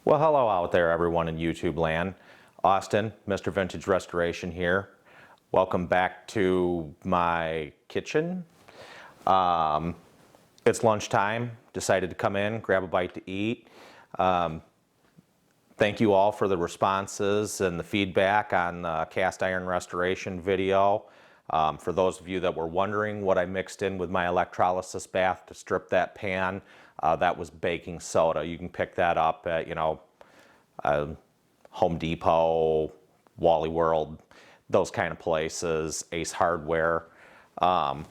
Well, hello out there, everyone in YouTube land. Austin, Mr. Vintage Restoration here. Welcome back to my kitchen. It's lunchtime. Decided to come in, grab a bite to eat. Thank you all for the responses and the feedback on the cast iron restoration video. For those of you that were wondering what I mixed in with my electrolysis bath to strip that pan, that was baking soda. You can pick that up at, Home Depot, Wally World, those kind of places, Ace Hardware. Thought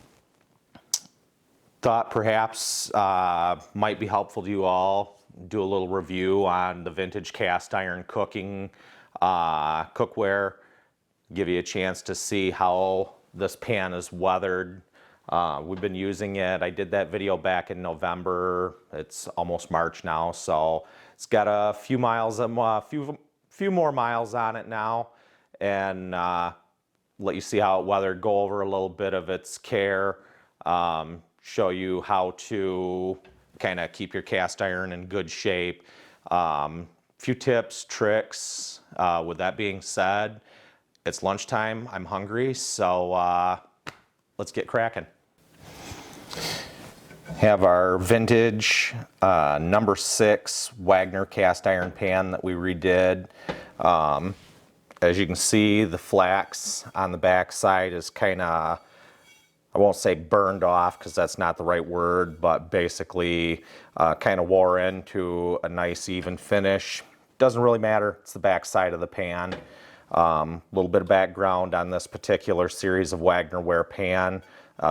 perhaps might be helpful to you all. Do a little review on the vintage cast iron cooking cookware. Give you a chance to see how this pan is weathered. We've been using it. I did that video back in November. It's almost March now, so it's got a few miles, few more miles on it now, and let you see how it weathered. Go over a little bit of its care. Show you how to kind of keep your cast iron in good shape. Few tips, tricks. With that being said, it's lunchtime. I'm hungry, so let's get cracking. Have our vintage number 6 Wagner cast iron pan that we redid. As you can see, the flax on the back side is kind of, I won't say burned off because that's not the right word, but basically kind of wore into a nice even finish. Doesn't really matter, it's the back side of the pan. A little bit of background on this particular series of Wagnerware pan.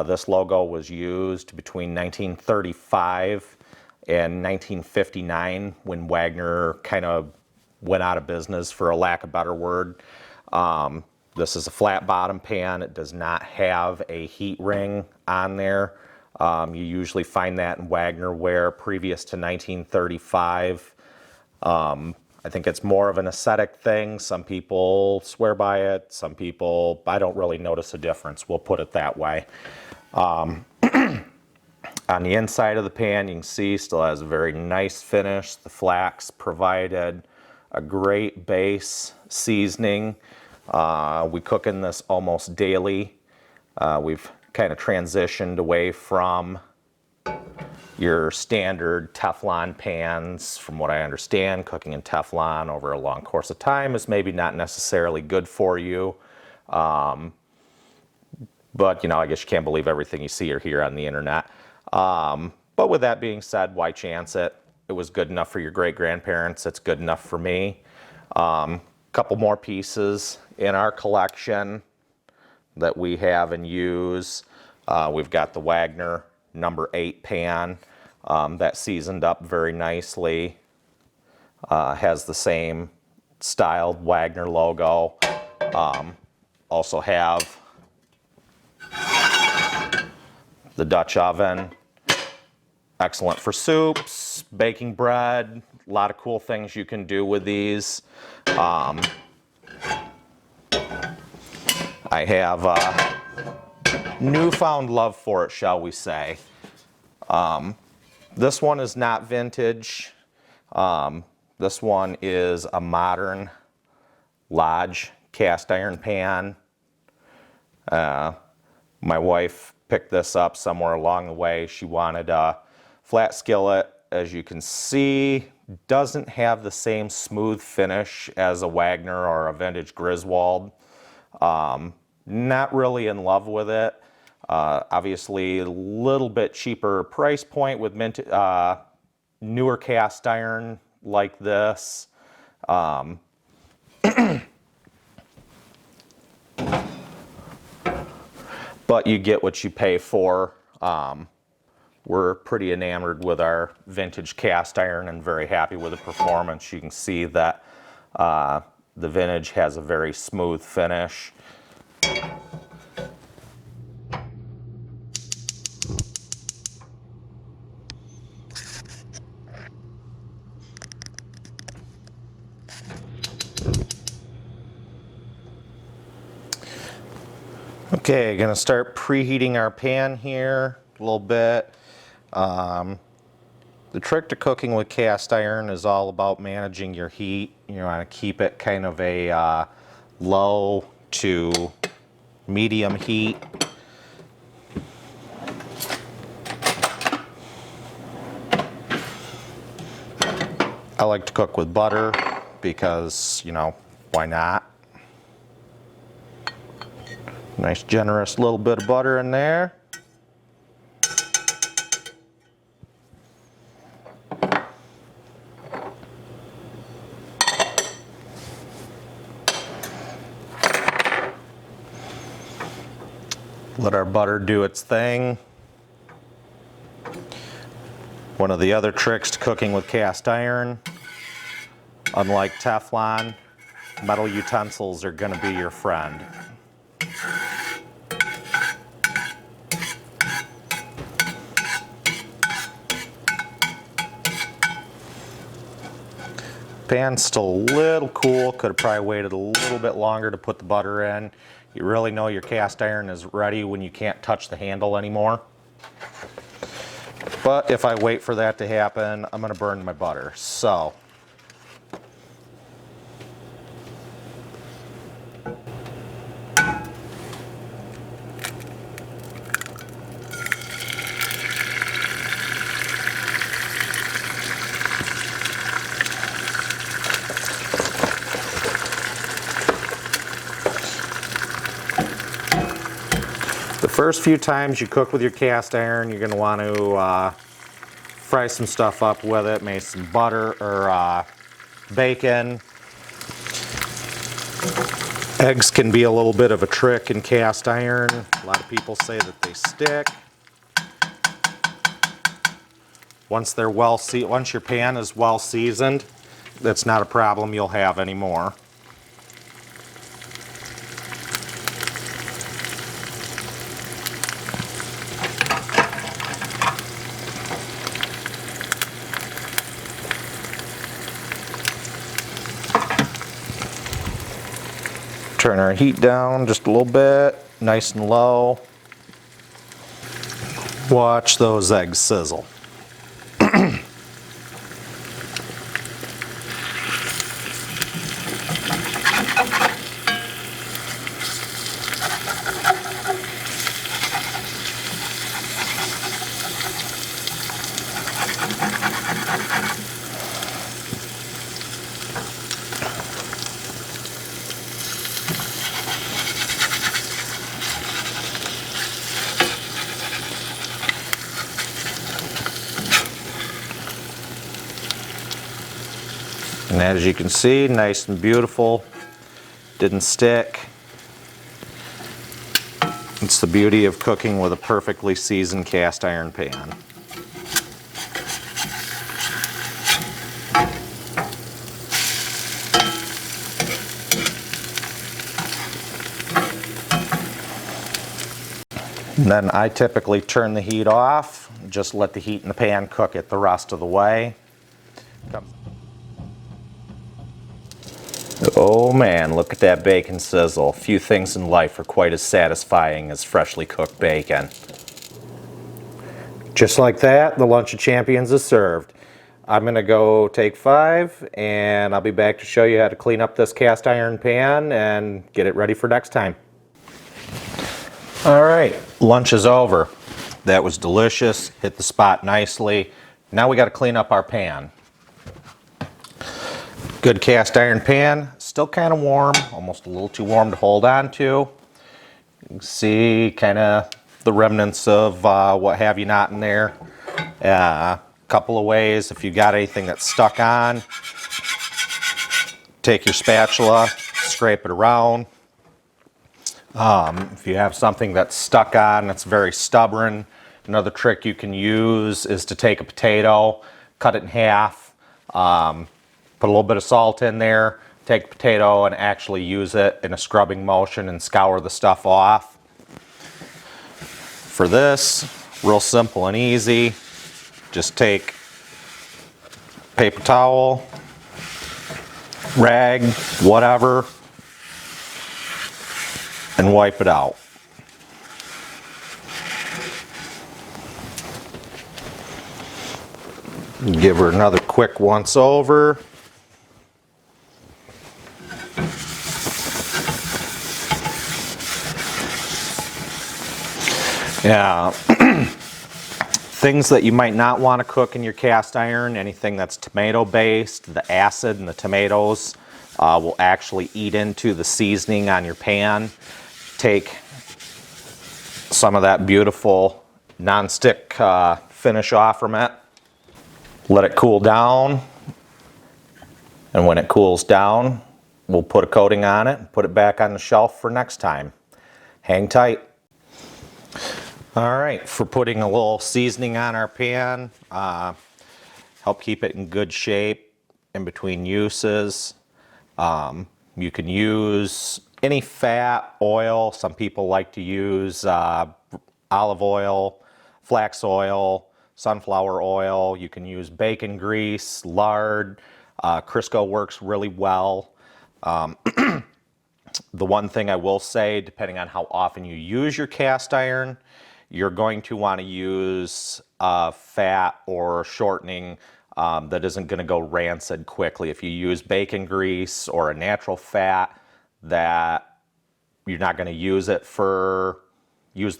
This logo was used between 1935 and 1959 when Wagner kind of went out of business, for a lack of a better word. This is a flat bottom pan. It does not have a heat ring on there. You usually find that in Wagnerware previous to 1935. I think it's more of an aesthetic thing. Some people swear by it. Some people, I don't really notice a difference. We'll put it that way. On the inside of the pan, you can see still has a very nice finish. The flax provided a great base seasoning. We cook in this almost daily. We've kind of transitioned away from your standard Teflon pans. From what I understand, cooking in Teflon over a long course of time is maybe not necessarily good for you. But, I guess you can't believe everything you see or hear on the internet. But with that being said, why chance it? It was good enough for your great-grandparents. It's good enough for me. Couple more pieces in our collection that we have and use. We've got the Wagner number 8 pan that seasoned up very nicely. Has the same styled Wagner logo. Also have the Dutch oven. Excellent for soups, baking bread, a lot of cool things you can do with these. I have a newfound love for it, shall we say. This one is not vintage. This one is a modern Lodge cast iron pan. My wife picked this up somewhere along the way. She wanted a flat skillet. As you can see, doesn't have the same smooth finish as a Wagner or a vintage Griswold. Not really in love with it. Obviously a little bit cheaper price point with newer cast iron like this. But you get what you pay for. We're pretty enamored with our vintage cast iron and very happy with the performance. You can see that the vintage has a very smooth finish. Okay, gonna start preheating our pan here a little bit. The trick to cooking with cast iron is all about managing your heat. You want to keep it kind of a low to medium heat. I like to cook with butter because, you know, why not? Nice generous little bit of butter in there. Let our butter do its thing. One of the other tricks to cooking with cast iron, unlike Teflon, metal utensils are going to be your friend. Pan's still a little cool, could have probably waited a little bit longer to put the butter in. You really know your cast iron is ready when you can't touch the handle anymore. But if I wait for that to happen, I'm going to burn my butter. So, the first few times you cook with your cast iron, you're going to want to fry some stuff up with it, maybe some butter or bacon. Eggs can be a little bit of a trick in cast iron. A lot of people say that they stick. Once your pan is well seasoned, that's not a problem you'll have anymore. Turn our heat down just a little bit, nice and low. Watch those eggs sizzle. And as you can see, nice and beautiful, didn't stick. It's the beauty of cooking with a perfectly seasoned cast iron pan. And then I typically turn the heat off, just let the heat in the pan cook it the rest of the way. Oh man, look at that bacon sizzle. Few things in life are quite as satisfying as freshly cooked bacon. Just like that, the Lunch of Champions is served. I'm gonna go take 5 and I'll be back to show you how to clean up this cast iron pan and get it ready for next time. All right, lunch is over. That was delicious, hit the spot nicely. Now we gotta clean up our pan. Good cast iron pan, still kind of warm, almost a little too warm to hold on to. You can see kind of the remnants of what have you not in there. Couple of ways, if you got anything that's stuck on, take your spatula, scrape it around. If you have something that's stuck on, that's very stubborn, another trick you can use is to take a potato, cut it in half, put a little bit of salt in there, take a potato and actually use it in a scrubbing motion and scour the stuff off. For this, real simple and easy, just take paper towel, rag, whatever, and wipe it out. Give her another quick once over. Yeah. Things that you might not want to cook in your cast iron, anything that's tomato based, the acid in the tomatoes will actually eat into the seasoning on your pan. Take some of that beautiful non-stick finish off from it. Let it cool down. And when it cools down, we'll put a coating on it and put it back on the shelf for next time. Hang tight. All right, for putting a little seasoning on our pan, help keep it in good shape in between uses. You can use any fat, oil. Some people like to use olive oil, flax oil, sunflower oil. You can use bacon grease, lard. Crisco works really well. The one thing I will say, depending on how often you use your cast iron, you're going to want to use fat or shortening that isn't going to go rancid quickly. If you use bacon grease or a natural fat that you're not going to use the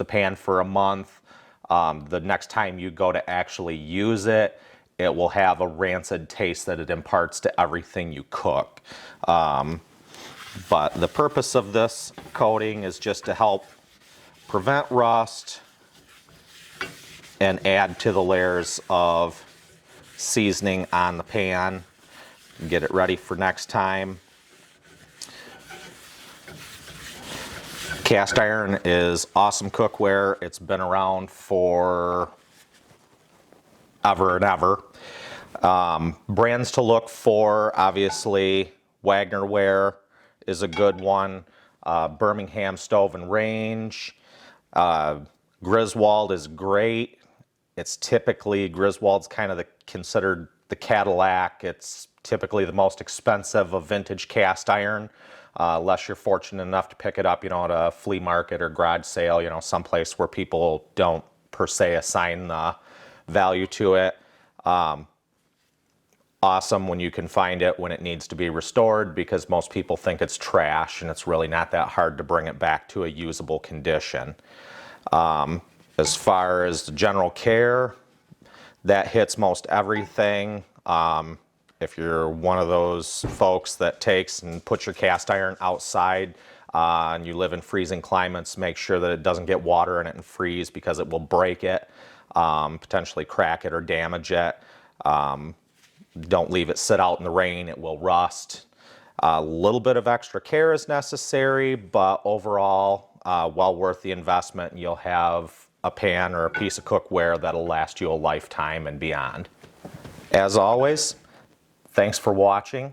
pan for a month, the next time you go to actually use it, it will have a rancid taste that it imparts to everything you cook. But the purpose of this coating is just to help prevent rust and add to the layers of seasoning on the pan. Get it ready for next time. Cast iron is awesome cookware. It's been around for ever and ever. Brands to look for, obviously, Wagner Ware is a good one. Birmingham Stove and Range. Griswold is great. It's typically, Griswold's kind of considered the Cadillac. It's typically the most expensive of vintage cast iron, unless you're fortunate enough to pick it up, at a flea market or garage sale, someplace where people don't per se assign the value to it. Awesome when you can find it when it needs to be restored, because most people think it's trash and it's really not that hard to bring it back to a usable condition. As far as the general care, that hits most everything. If you're one of those folks that takes and puts your cast iron outside and you live in freezing climates, make sure that it doesn't get water in it and freeze, because it will break it, potentially crack it or damage it. Don't leave it sit out in the rain, it will rust. A little bit of extra care is necessary, but overall, well worth the investment, and you'll have a pan or a piece of cookware that'll last you a lifetime and beyond. As always, thanks for watching.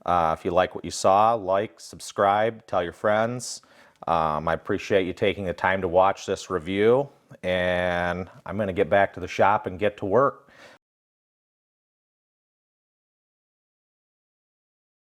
If you like what you saw, like, subscribe, tell your friends. I appreciate you taking the time to watch this review, and I'm going to get back to the shop and get to work.